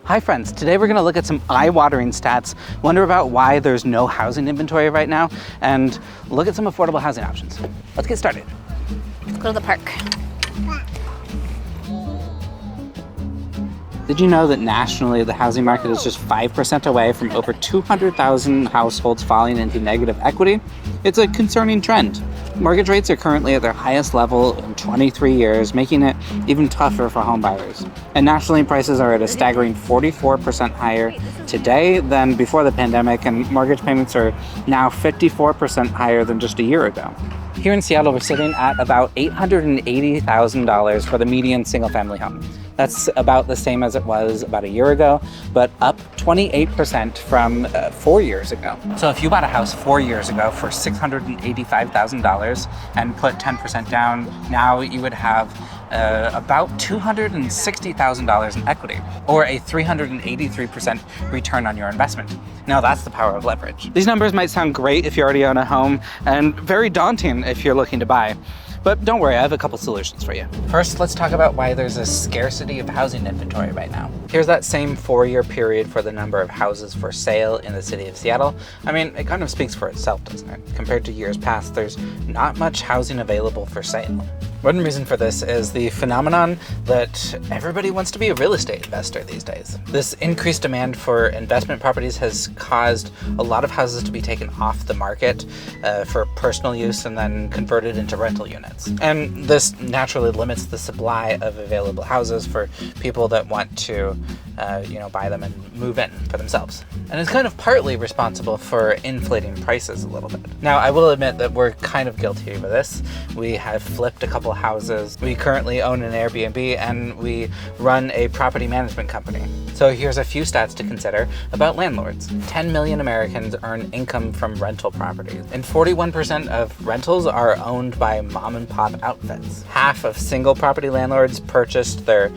Hi friends, today we're going to look at some eye-watering stats, wonder about why there's no housing inventory right now, and look at some affordable housing options. Let's get started. Let's go to the park. Did you know that nationally the housing market is just 5% away from over 200,000 households falling into negative equity? It's a concerning trend. Mortgage rates are currently at their highest level in 23 years, making it even tougher for home buyers. And nationally, prices are at a staggering 44% higher today than before the pandemic, and mortgage payments are now 54% higher than just a year ago. Here in Seattle, we're sitting at about $880,000 for the median single-family home. That's about the same as it was about a year ago, but up 28% from 4 years ago. So if you bought a house 4 years ago for $685,000 and put 10% down, now you would have about $260,000 in equity, or a 383% return on your investment. Now that's the power of leverage. These numbers might sound great if you already own a home, and very daunting if you're looking to buy. But don't worry, I have a couple solutions for you. First, let's talk about why there's a scarcity of housing inventory right now. Here's that same 4-year period for the number of houses for sale in the city of Seattle. I mean, it kind of speaks for itself, doesn't it? Compared to years past, there's not much housing available for sale. One reason for this is the phenomenon that everybody wants to be a real estate investor these days. This increased demand for investment properties has caused a lot of houses to be taken off the market for personal use and then converted into rental units. And this naturally limits the supply of available houses for people that want to buy them and move in for themselves. And it's kind of partly responsible for inflating prices a little bit. Now, I will admit that we're kind of guilty of this. We have flipped a couple houses. We currently own an Airbnb and we run a property management company. So here's a few stats to consider about landlords. 10 million Americans earn income from rental properties, and 41% of rentals are owned by mom and pop outfits. Half of single property landlords purchased their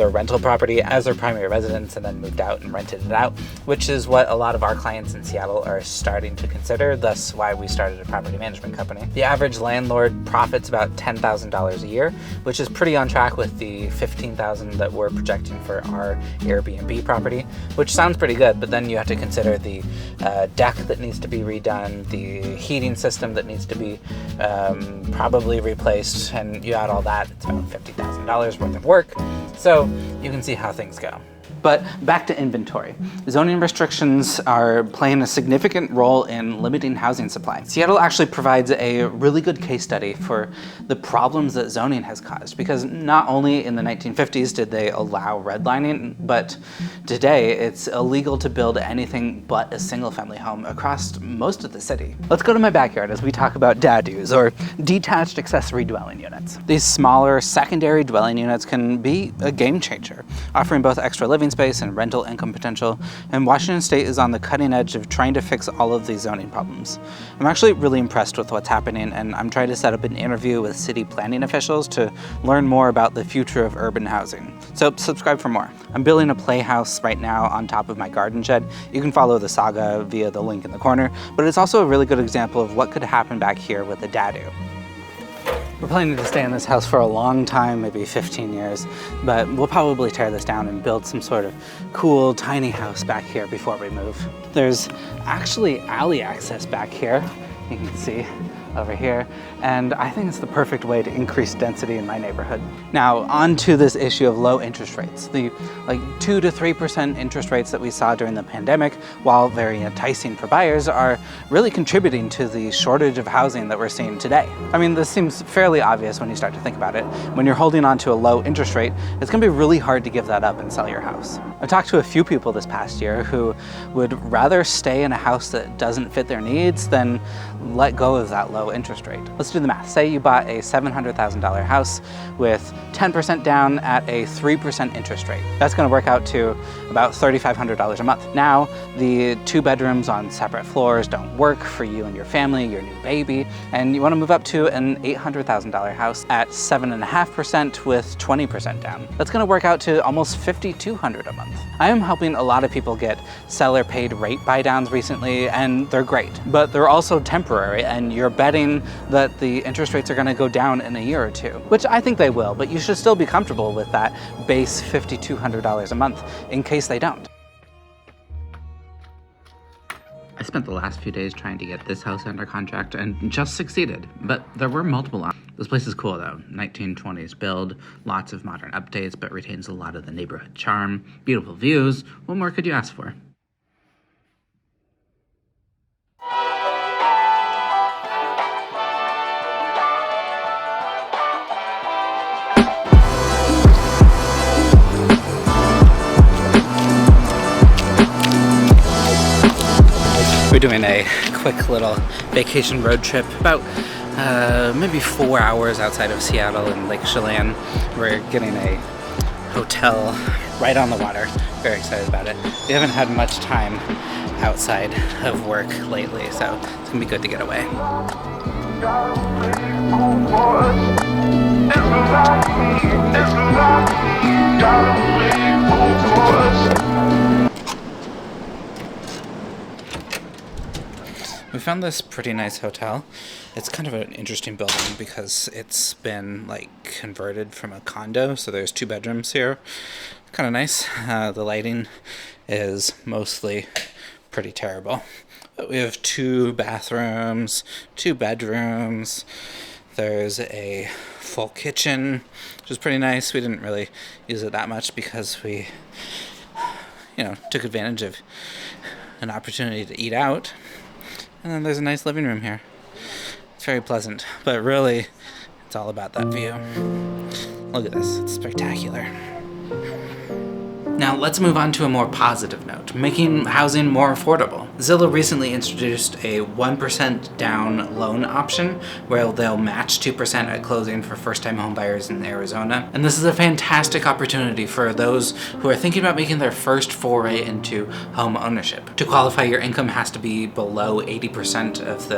rental property as their primary residence and then moved out and rented it out, which is what a lot of our clients in Seattle are starting to consider, thus why we started a property management company. The average landlord profits about $10,000 a year, which is pretty on track with the $15,000 that we're projecting for our Airbnb property, which sounds pretty good, but then you have to consider the deck that needs to be redone, the heating system that needs to be probably replaced, and you add all that, it's about $50,000 worth of work. So you can see how things go. But back to inventory. Zoning restrictions are playing a significant role in limiting housing supply. Seattle actually provides a really good case study for the problems that zoning has caused, because not only in the 1950s did they allow redlining, but today it's illegal to build anything but a single-family home across most of the city. Let's go to my backyard as we talk about DADUs, or detached accessory dwelling units. These smaller secondary dwelling units can be a game changer, offering both extra living space and rental income potential, and Washington State is on the cutting edge of trying to fix all of these zoning problems. I'm actually really impressed with what's happening, and I'm trying to set up an interview with city planning officials to learn more about the future of urban housing. So subscribe for more. I'm building a playhouse right now on top of my garden shed. You can follow the saga via the link in the corner, but it's also a really good example of what could happen back here with a DADU. We're planning to stay in this house for a long time, maybe 15 years, but we'll probably tear this down and build some sort of cool, tiny house back here before we move. There's actually alley access back here, you can see over here, and I think it's the perfect way to increase density in my neighborhood. Now, on to this issue of low interest rates. The 2 to 3% interest rates that we saw during the pandemic, while very enticing for buyers, are really contributing to the shortage of housing that we're seeing today. I mean, this seems fairly obvious when you start to think about it. When you're holding on to a low interest rate, it's gonna be really hard to give that up and sell your house. I've talked to a few people this past year who would rather stay in a house that doesn't fit their needs than let go of that low interest rate. Let's do the math. Say you bought a $700,000 house with 10% down at a 3% interest rate. That's gonna work out to about $3,500 a month. Now, the 2 bedrooms on separate floors don't work for you and your family, your new baby, and you wanna move up to an $800,000 house at 7.5% with 20% down. That's gonna work out to almost $5,200 a month. I am helping a lot of people get seller paid rate buy downs recently, and they're great, but they're also temporary, and you're better betting that the interest rates are going to go down in a year or two, which I think they will, but you should still be comfortable with that base $5,200 a month in case they don't. I spent the last few days trying to get this house under contract and just succeeded, but there were multiple options. This place is cool though. 1920s build, lots of modern updates, but retains a lot of the neighborhood charm, beautiful views. What more could you ask for? We're doing a quick little vacation road trip, about maybe 4 hours outside of Seattle in Lake Chelan. We're getting a hotel right on the water. Very excited about it. We haven't had much time outside of work lately, so it's gonna be good to get away. We found this pretty nice hotel. It's kind of an interesting building because it's been like converted from a condo, so there's 2 bedrooms here. Kind of nice. The lighting is mostly pretty terrible. But we have 2 bathrooms, 2 bedrooms. There's a full kitchen, which is pretty nice. We didn't really use it that much because we, took advantage of an opportunity to eat out. And then there's a nice living room here. It's very pleasant, but really, it's all about that view. Look at this, it's spectacular. Now let's move on to a more positive note, making housing more affordable. Zillow recently introduced a 1% down loan option where they'll match 2% at closing for first-time homebuyers in Arizona. And this is a fantastic opportunity for those who are thinking about making their first foray into home ownership. To qualify, your income has to be below 80% of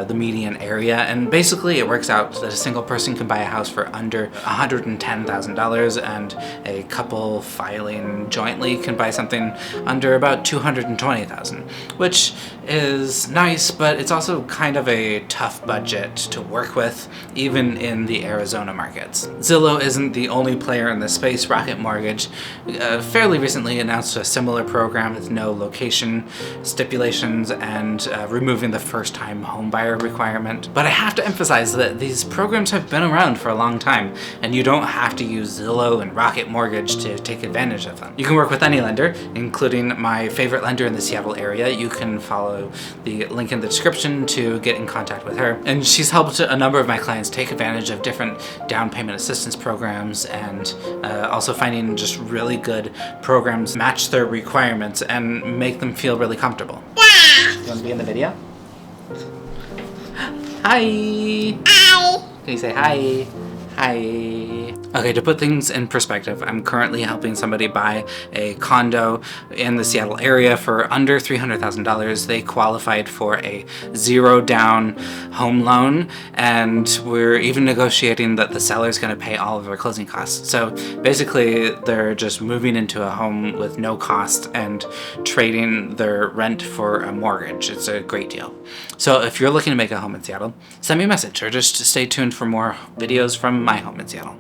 the median area, and basically it works out that a single person can buy a house for under $110,000 and a couple filing jointly can buy something under about $220,000, which is nice, but it's also kind of a tough budget to work with, even in the Arizona markets. Zillow isn't the only player in this space. Rocket Mortgage fairly recently announced a similar program with no location stipulations and removing the first-time homebuyer requirement. But I have to emphasize that these programs have been around for a long time, and you don't have to use Zillow and Rocket Mortgage to take advantage of them. You can work with any lender, including my favorite lender in the Seattle area. You can follow the link in the description to get in contact with her. And she's helped a number of my clients take advantage of different down payment assistance programs and also finding just really good programs match their requirements and make them feel really comfortable. You want to be in the video? Hi! Hi! Can you say hi? Hi. Okay, to put things in perspective, I'm currently helping somebody buy a condo in the Seattle area for under $300,000. They qualified for a 0 down home loan, and we're even negotiating that the seller's going to pay all of their closing costs. So basically, they're just moving into a home with no cost and trading their rent for a mortgage. It's a great deal. So if you're looking to make a home in Seattle, send me a message or just stay tuned for more videos from my home in Seattle.